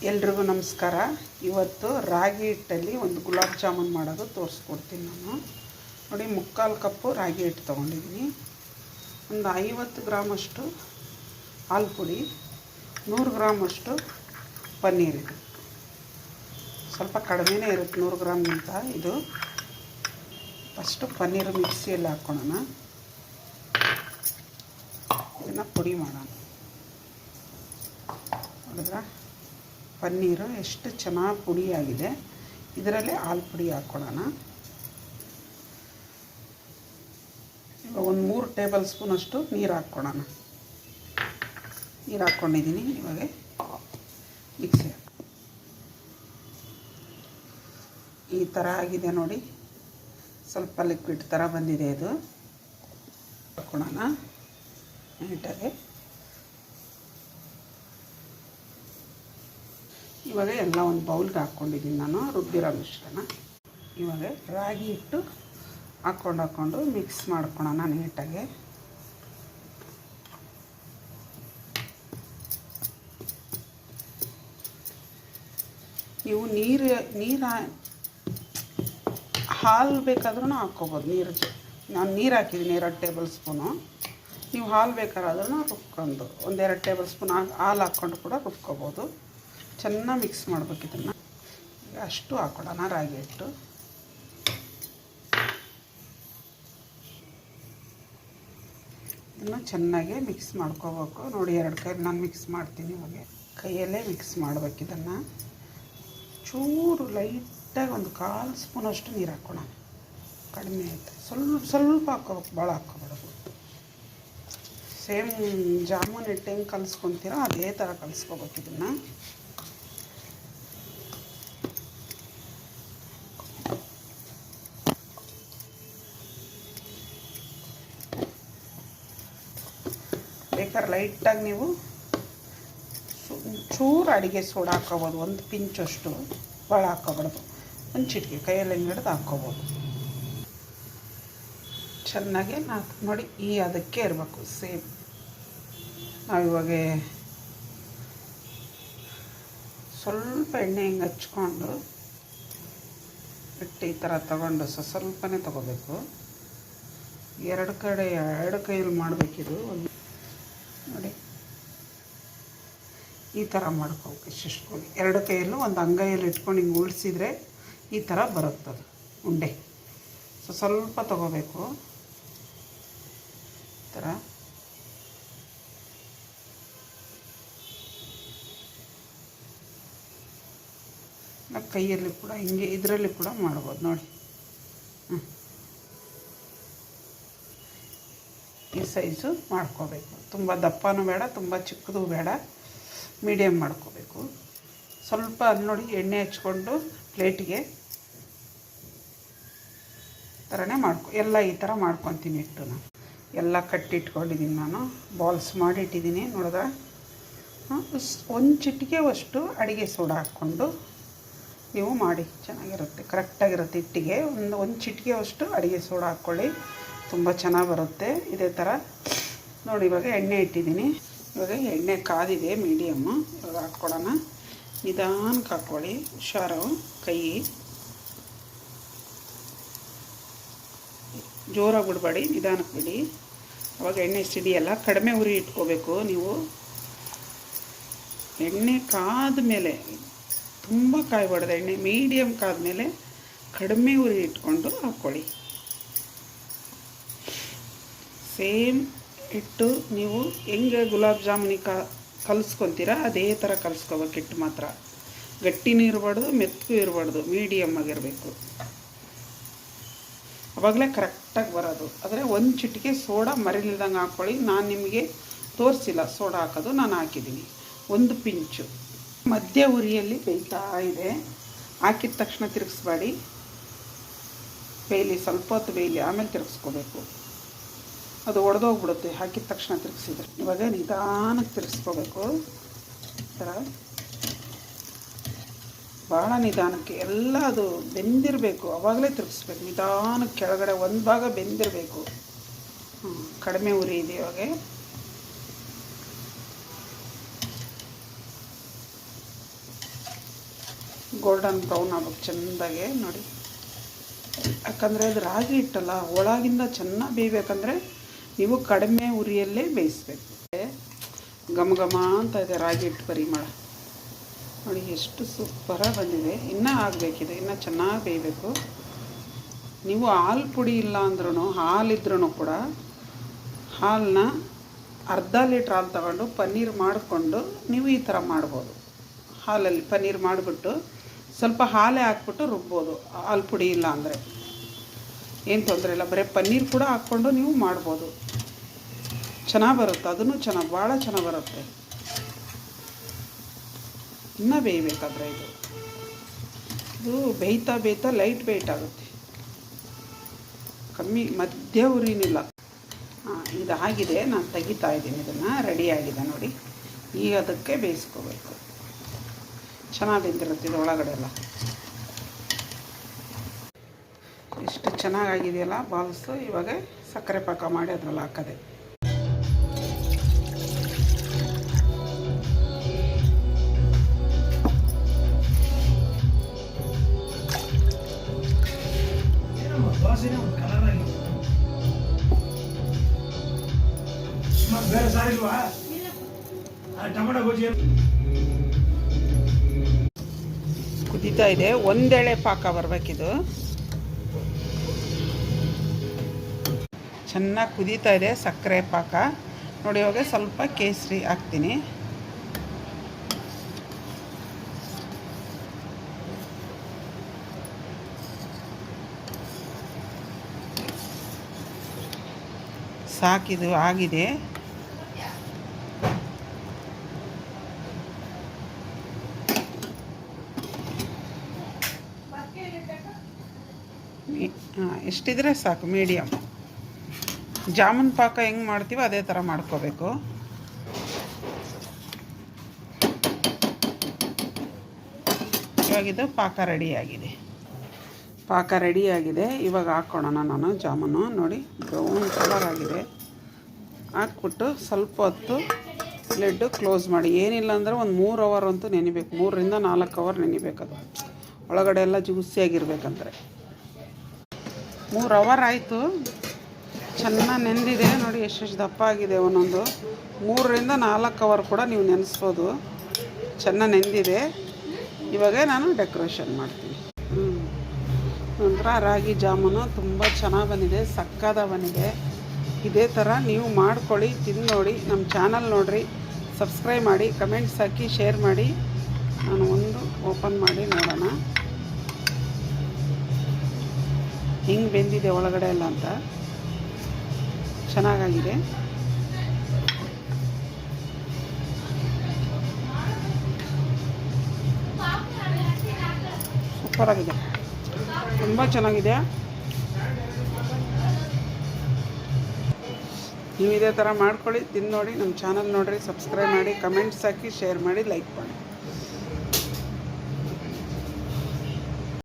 ಎಲ್ರಿಗೂ ನಮಸ್ಕಾರ. ಇವತ್ತು ರಾಗಿ ಹಿಟ್ಟಲ್ಲಿ ಒಂದು ಗುಲಾಬ್ ಜಾಮೂನ್ ಮಾಡೋದು ತೋರಿಸ್ಕೊಡ್ತೀನಿ ನಾನು. ನೋಡಿ, 3/4 ಕಪ್ಪು ರಾಗಿ ಹಿಟ್ಟು ತೊಗೊಂಡಿದ್ದೀನಿ. ಒಂದು 50 ಗ್ರಾಮಷ್ಟು ಹಾಲು ಪುಡಿ, 100 ಗ್ರಾಮಷ್ಟು ಪನ್ನೀರ್. ಇದು ಸ್ವಲ್ಪ ಕಡಿಮೆನೇ ಇರುತ್ತೆ 100 ಗ್ರಾಮ್ಗಿಂತ. ಇದು ಫಸ್ಟು ಪನ್ನೀರು ಮಿಕ್ಸಿಯಲ್ಲಿ ಹಾಕ್ಕೊಳ್ಳೋಣ. ಇದನ್ನು ಪುಡಿ ಮಾಡೋಣ. ನೋಡಿದ್ರಾ, ಪನ್ನೀರು ಎಷ್ಟು ಚೆನ್ನಾಗಿ ಪುಡಿಯಾಗಿದೆ. ಇದರಲ್ಲಿ ಹಾಲು ಪುಡಿ ಹಾಕ್ಕೊಳ್ಳೋಣ. ಇವಾಗ ಒಂದು 3 ಟೇಬಲ್ ಸ್ಪೂನಷ್ಟು ನೀರು ಹಾಕ್ಕೊಳ್ಳೋಣ. ನೀರು ಹಾಕ್ಕೊಂಡಿದ್ದೀನಿ. ಇವಾಗ ಮಿಕ್ಸಿ ಈ ಥರ ಆಗಿದೆ ನೋಡಿ. ಸ್ವಲ್ಪ ಲಿಕ್ವಿಡ್ ಥರ ಬಂದಿದೆ. ಇದು ಹಾಕ್ಕೊಳ್ಳೋಣ ನೀಟಾಗಿ. ಇವಾಗ ಎಲ್ಲ ಒಂದು ಬೌಲ್ಗೆ ಹಾಕ್ಕೊಂಡಿದ್ದೀನಿ ನಾನು ರುಬ್ಬಿರೋ ಮಿಶ್ರಣ. ಇವಾಗ ರಾಗಿ ಹಿಟ್ಟು ಹಾಕ್ಕೊಂಡು ಮಿಕ್ಸ್ ಮಾಡ್ಕೊಳ್ಳೋಣ ನೀಟಾಗಿ. ನೀವು ನೀರು ಹಾಲು ಬೇಕಾದ್ರೂ ಹಾಕ್ಕೋಬೋದು. ನಾನು ನೀರು ಹಾಕಿದ್ದೀನಿ 2 ಟೇಬಲ್ ಸ್ಪೂನು. ನೀವು ಹಾಲು ಬೇಕಾದ್ರೂ ರುಬ್ಕೊಂಡು 1-2 ಟೇಬಲ್ ಸ್ಪೂನ್ ಹಾಲು ಹಾಕ್ಕೊಂಡು ಕೂಡ ರುಬ್ಕೋಬೋದು. ಚೆನ್ನಾಗಿ ಮಿಕ್ಸ್ ಮಾಡ್ಬೇಕು. ಇದನ್ನು ಅಷ್ಟು ಹಾಕ್ಕೊಳ್ಳೋಣ ರಾಗಿ ಹಿಟ್ಟು. ಇದನ್ನು ಚೆನ್ನಾಗಿ ಮಿಕ್ಸ್ ಮಾಡ್ಕೋಬೇಕು. ನೋಡಿ, 2 ಕೈಯಲ್ಲಿ ನಾನು ಮಿಕ್ಸ್ ಮಾಡ್ತೀನಿ. ಇವಾಗ ಕೈಯಲ್ಲೇ ಮಿಕ್ಸ್ ಮಾಡ್ಬೇಕು. ಇದನ್ನು ಚೂರು ಲೈಟಾಗಿ ಒಂದು 1/4 ಸ್ಪೂನಷ್ಟು ನೀರು ಹಾಕ್ಕೊಳ್ಳೋಣ. ಕಡಿಮೆ ಆಯಿತು. ಸ್ವಲ್ಪ ಹಾಕ್ಕೋಬೇಕು, ಭಾಳ ಹಾಕ್ಕೋಬಾರ್ದು. ಸೇಮ್ ಜಾಮೂನ್ ಹಿಟ್ಟು ಹೆಂಗೆ ಕಲಿಸ್ಕೊತೀರೋ ಅದೇ ಥರ ಕಲಿಸ್ಕೋಬೇಕು. ಇದನ್ನು ಬೇಕಾದ್ರೆ ಲೈಟಾಗಿ ನೀವು ಚೂರು ಅಡುಗೆ ಸೋಡಾ ಹಾಕ್ಕೋಬೋದು. 1 ಪಿಂಚಷ್ಟು, ಭಾಳ ಹಾಕ್ಕೋಬಾರ್ದು. ಒಂದು ಚಿಟಿಕೆ ಕೈಯಲ್ಲಿ ಹಿಡಿದು ಹಾಕ್ಕೋಬೋದು. ಚೆನ್ನಾಗಿ ನೋಡಿ, ಈ ಅದಕ್ಕೆ ಇರಬೇಕು. ಸೇಮ್ ನಾವಿವಾಗ ಸ್ವಲ್ಪ ಎಣ್ಣೆ ಹಿಂಗೆ ಹಚ್ಕೊಂಡು ಹಿಟ್ಟು ಈ ಥರ ತಗೊಂಡು ಸ್ವಲ್ಪನೇ ತೊಗೋಬೇಕು. 2 ಕೈಯಲ್ಲಿ ಮಾಡಬೇಕಿದು. ನೋಡಿ, ಈ ಥರ ಮಾಡ್ಕೋಬೇಕು. ಇಷ್ಟಿಷ್ಟು 2 ಕೈಯಲ್ಲೂ ಒಂದು ಅಂಗೈಯಲ್ಲಿ ಇಟ್ಕೊಂಡು ಹಿಂಗೆ ಉಳಿಸಿದ್ರೆ ಈ ಥರ ಬರುತ್ತದು ಉಂಡೆ. ಸ್ವಲ್ಪ ತೊಗೋಬೇಕು. ಈ ಥರ ಕೈಯಲ್ಲಿ ಕೂಡ ಹಿಂಗೆ ಇದರಲ್ಲಿ ಕೂಡ ಮಾಡ್ಬೋದು. ನೋಡಿ, ಈ ಸೈಜು ಮಾಡ್ಕೋಬೇಕು. ತುಂಬ ದಪ್ಪನೂ ಬೇಡ, ತುಂಬ ಚಿಕ್ಕದು ಬೇಡ, ಮೀಡಿಯಮ್ ಮಾಡ್ಕೋಬೇಕು. ಸ್ವಲ್ಪ ಅಲ್ಲಿ ನೋಡಿ, ಎಣ್ಣೆ ಹಚ್ಕೊಂಡು ಪ್ಲೇಟಿಗೆ ಥರನೇ ಎಲ್ಲ ಈ ಥರ ಮಾಡ್ಕೊತೀನಿ. ಹಿಟ್ಟು ನಾನು ಎಲ್ಲ ಕಟ್ಟಿಟ್ಕೊಂಡಿದ್ದೀನಿ. ನಾನು ಬಾಲ್ಸ್ ಮಾಡಿಟ್ಟಿದ್ದೀನಿ. ನೋಡಿದ್ರೆ ಒಂದು ಚಿಟಿಕೆಯಷ್ಟು ಅಡುಗೆ ಸೋಡಾ ಹಾಕ್ಕೊಂಡು ನೀವು ಮಾಡಿ, ಚೆನ್ನಾಗಿರುತ್ತೆ, ಕರೆಕ್ಟಾಗಿರುತ್ತೆ. ಹಿಟ್ಟಿಗೆ ಒಂದು ಚಿಟಿಕೆಯಷ್ಟು ಅಡುಗೆ ಸೋಡಾ ಹಾಕ್ಕೊಳ್ಳಿ, ತುಂಬ ಚೆನ್ನಾಗಿ ಬರುತ್ತೆ. ಇದೇ ಥರ ನೋಡಿ. ಇವಾಗ ಎಣ್ಣೆ ಇಟ್ಟಿದ್ದೀನಿ. ಇವಾಗ ಎಣ್ಣೆ ಕಾದಿದೆ ಮೀಡಿಯಮ್ಮು. ಇವಾಗ ಹಾಕ್ಕೊಳ್ಳೋಣ. ನಿಧಾನಕ್ಕೆ ಹಾಕ್ಕೊಳ್ಳಿ, ಹುಷಾರು. ಕೈ ಜೋರಾಗಿ ಬಿಡಬೇಡಿ, ನಿಧಾನಕ್ಕೆ ಬಿಡಿ. ಅವಾಗ ಎಣ್ಣೆ ಸಿಡಿಯಲ್ಲ. ಕಡಿಮೆ ಉರಿ ಇಟ್ಕೋಬೇಕು ನೀವು. ಎಣ್ಣೆ ಕಾದ ಮೇಲೆ ತುಂಬ ಕಾಯಬಾರ್ದು. ಎಣ್ಣೆ ಮೀಡಿಯಮ್ ಕಾದ ಮೇಲೆ ಕಡಿಮೆ ಉರಿ ಇಟ್ಕೊಂಡು ಹಾಕ್ಕೊಳ್ಳಿ. ಸೇಮ್ ಹಿಟ್ಟು ನೀವು ಹೆಂಗೆ ಗುಲಾಬ್ ಜಾಮೂನಿಗೆ ಕಲಿಸ್ಕೊತೀರ ಅದೇ ಥರ ಕಲಿಸ್ಕೋಬೇಕು. ಹಿಟ್ಟು ಮಾತ್ರ ಗಟ್ಟಿನೂ ಇರಬಾರ್ದು, ಮೆತ್ತಗೂ ಇರಬಾರ್ದು, ಮೀಡಿಯಮ್ ಆಗಿರಬೇಕು. ಆವಾಗಲೇ ಕರೆಕ್ಟಾಗಿ ಬರೋದು. ಆದರೆ ಒಂದು ಚಿಟಿಕೆ ಸೋಡಾ ಮರಿಲಿಲ್ದಂಗೆ ಹಾಕ್ಕೊಳ್ಳಿ. ನಾನು ನಿಮಗೆ ತೋರಿಸಿಲ್ಲ ಸೋಡಾ ಹಾಕೋದು, ನಾನು ಹಾಕಿದ್ದೀನಿ 1 ಪಿಂಚು. ಮಧ್ಯ ಉರಿಯಲ್ಲಿ ಬೇಯ್ತಾ ಇದೆ. ಹಾಕಿದ ತಕ್ಷಣ ತಿರುಗಿಸ್ಬೇಡಿ, ಬೇಯಲಿ, ಸ್ವಲ್ಪ ಹೊತ್ತು ಬೇಯಲಿ, ಆಮೇಲೆ ತಿರುಗಿಸ್ಕೋಬೇಕು. ಅದು ಒಡೆದೋಗ್ಬಿಡುತ್ತೆ ಹಾಕಿದ ತಕ್ಷಣ ತಿರುಗಿಸಿದ್ರೆ. ಇವಾಗ ನಿಧಾನಕ್ಕೆ ತಿರುಗಿಸ್ಕೋಬೇಕು. ಈ ಥರ ಭಾಳ ನಿಧಾನಕ್ಕೆ ಎಲ್ಲ ಅದು ಬೆಂದಿರಬೇಕು. ಆವಾಗಲೇ ತಿರುಗಿಸ್ಬೇಕು. ನಿಧಾನಕ್ಕೆ ಕೆಳಗಡೆ ಒಂದು ಭಾಗ ಬೆಂದಿರಬೇಕು. ಕಡಿಮೆ ಉರಿ ಇದೆ. ಇವಾಗ ಗೋಲ್ಡನ್ ಬ್ರೌನ್ ಆಗ್ಬೇಕು ಚೆಂದಾಗೆ ನೋಡಿ. ಯಾಕಂದರೆ ಅದು ರಾಗಿ ಹಿಟ್ಟಲ್ಲ, ಒಳಗಿಂದ ಚೆನ್ನಾಗಿ ಬೇಯಬೇಕಂದ್ರೆ ನೀವು ಕಡಿಮೆ ಉರಿಯಲ್ಲೇ ಬೇಯಿಸ್ಬೇಕು. ಘಮ ಘಮ ಅಂತ ಇದೆ ರಾಗಿ ಹಿಟ್ಟು ಪರಿಮಳ ನೋಡಿ, ಎಷ್ಟು ಸೂಪರಾಗಿ ಬಂದಿದೆ. ಇನ್ನೂ ಆಗಬೇಕಿದೆ, ಇನ್ನೂ ಚೆನ್ನಾಗಿ ಬೇಯಬೇಕು. ನೀವು ಹಾಲು ಪುಡಿ ಇಲ್ಲ ಅಂದ್ರೂ, ಹಾಲಿದ್ರೂ ಕೂಡ ಹಾಲನ್ನ ಅರ್ಧ ಲೀಟ್ರ್ ಹಾಲು ತಗೊಂಡು ಪನ್ನೀರ್ ಮಾಡಿಕೊಂಡು ನೀವು ಈ ಥರ ಮಾಡ್ಬೋದು. ಹಾಲಲ್ಲಿ ಪನ್ನೀರ್ ಮಾಡಿಬಿಟ್ಟು ಸ್ವಲ್ಪ ಹಾಲೇ ಹಾಕ್ಬಿಟ್ಟು ರುಬ್ಬೋದು. ಹಾಲು ಪುಡಿ ಇಲ್ಲ ಅಂದರೆ ಏನು ತೊಂದರೆ ಇಲ್ಲ, ಬರೀ ಪನ್ನೀರ್ ಕೂಡ ಹಾಕ್ಕೊಂಡು ನೀವು ಮಾಡ್ಬೋದು. ಚೆನ್ನಾಗಿ ಬರುತ್ತೆ, ಅದನ್ನು ಚೆನ್ನಾಗಿ, ಭಾಳ ಚೆನ್ನಾಗಿ ಬರುತ್ತೆ. ಇನ್ನೂ ಬೇಯಬೇಕಾದ್ರೆ ಇದು ಬೇಯ್ತಾ ಬೇಯ್ತಾ ಲೈಟ್ ವೆಯ್ಟ್ ಆಗುತ್ತೆ, ಕಮ್ಮಿ ಮಧ್ಯ ಉರಿನಿಲ್ಲ. ಇದಾಗಿದೆ, ನಾನು ತೆಗಿತಾ ಇದ್ದೀನಿ. ಇದನ್ನು ರೆಡಿಯಾಗಿದೆ ನೋಡಿ. ಈಗ ಅದಕ್ಕೆ ಬೇಯಿಸ್ಕೋಬೇಕು. ಚೆನ್ನಾಗಿ ಬೆಂದಿರುತ್ತೆ ಇದು ಒಳಗಡೆ ಎಲ್ಲ. ಎಷ್ಟು ಚೆನ್ನಾಗಾಗಿದೆಯಲ್ಲ ಬಾಲ್ಸು. ಇವಾಗ ಸಕ್ಕರೆ ಪಾಕ ಮಾಡಿ ಅದರಲ್ಲಿ ಹಾಕೋದೆ. ಕುದೀತಾ ಇದೆ, ಒಂದೆಳೆ ಪಾಕ ಬರಬೇಕಿದು. ಚೆನ್ನಾಗಿ ಕುದೀತಾ ಇದೆ ಸಕ್ಕರೆ ಪಾಕ ನೋಡಿ. ಇವಾಗ ಸ್ವಲ್ಪ ಕೇಸರಿ ಹಾಕ್ತೀನಿ. ಸಾಕಿದು ಆಗಿದೆ. ಎಷ್ಟಿದ್ರೆ ಸಾಕು, ಮೀಡಿಯಮ್. ಜಾಮೂನ್ ಪಾಕ ಹೆಂಗೆ ಮಾಡ್ತೀವೋ ಅದೇ ಥರ ಮಾಡ್ಕೋಬೇಕು. ಇವಾಗಿದು ಪಾಕ ರೆಡಿಯಾಗಿದೆ. ಇವಾಗ ಹಾಕ್ಕೊಳ್ಳೋಣ ನಾನು ಜಾಮೂನು. ನೋಡಿ ಬ್ರೌನ್ ಕಲರ್ ಆಗಿದೆ. ಹಾಕ್ಬಿಟ್ಟು ಸ್ವಲ್ಪ ಹೊತ್ತು ಲಿಡ್ಡು ಕ್ಲೋಸ್ ಮಾಡಿ. ಏನಿಲ್ಲ ಅಂದರೆ ಒಂದು 3 ಅವರ್ ಅಂತೂ ನೆನಿಬೇಕು, 3 ರಿಂದ 4 ಅವರ್ ನೆನಿಬೇಕದು. ಒಳಗಡೆ ಎಲ್ಲ ಜ್ಯೂಸಿಯಾಗಿರ್ಬೇಕಂದ್ರೆ 3 ಅವರ್ ಆಯಿತು. ಚೆನ್ನಾಗಿ ನೆಂದಿದೆ ನೋಡಿ, ಎಷ್ಟೆಷ್ಟು ದಪ್ಪ ಆಗಿದೆ ಒಂದೊಂದು. 3 ರಿಂದ 4 ಅವರ್ ಕೂಡ ನೀವು ನೆನೆಸ್ಬೋದು. ಚೆನ್ನಾಗಿ ನೆಂದಿದೆ. ಇವಾಗ ನಾನು ಡೆಕೋರೇಷನ್ ಮಾಡ್ತೀನಿ. ನಂತರ ರಾಗಿ ಜಾಮೂನು ತುಂಬ ಚೆನ್ನಾಗಿ ಬಂದಿದೆ, ಸಕ್ಕದ ಬಂದಿದೆ. ಇದೇ ಥರ ನೀವು ಮಾಡ್ಕೊಳ್ಳಿ, ತಿಂದು ನೋಡಿ. ನಮ್ಮ ಚಾನಲ್ ನೋಡಿರಿ, ಸಬ್ಸ್ಕ್ರೈಬ್ ಮಾಡಿ, ಕಮೆಂಟ್ಸ್ ಹಾಕಿ, ಶೇರ್ ಮಾಡಿ. ನಾನು ಒಂದು ಓಪನ್ ಮಾಡಿ ನೋಡೋಣ ಹಿಂಗೆ ಬೆಂದಿದೆ ಒಳಗಡೆ ಎಲ್ಲ ಅಂತ. ಚೆನ್ನಾಗಾಗಿದೆ. ಸೂಪರಾಗಿದೆ, ತುಂಬ ಚೆನ್ನಾಗಿದೆ. ನೀವು ಇದೇ ಥರ ಮಾಡ್ಕೊಳ್ಳಿ, ತಿಂದು ನೋಡಿ. ನಮ್ಮ ಚಾನಲ್ ನೋಡಿರಿ, ಸಬ್ಸ್ಕ್ರೈಬ್ ಮಾಡಿ, ಕಮೆಂಟ್ಸ್ ಹಾಕಿ, ಶೇರ್ ಮಾಡಿ, ಲೈಕ್ ಮಾಡಿ.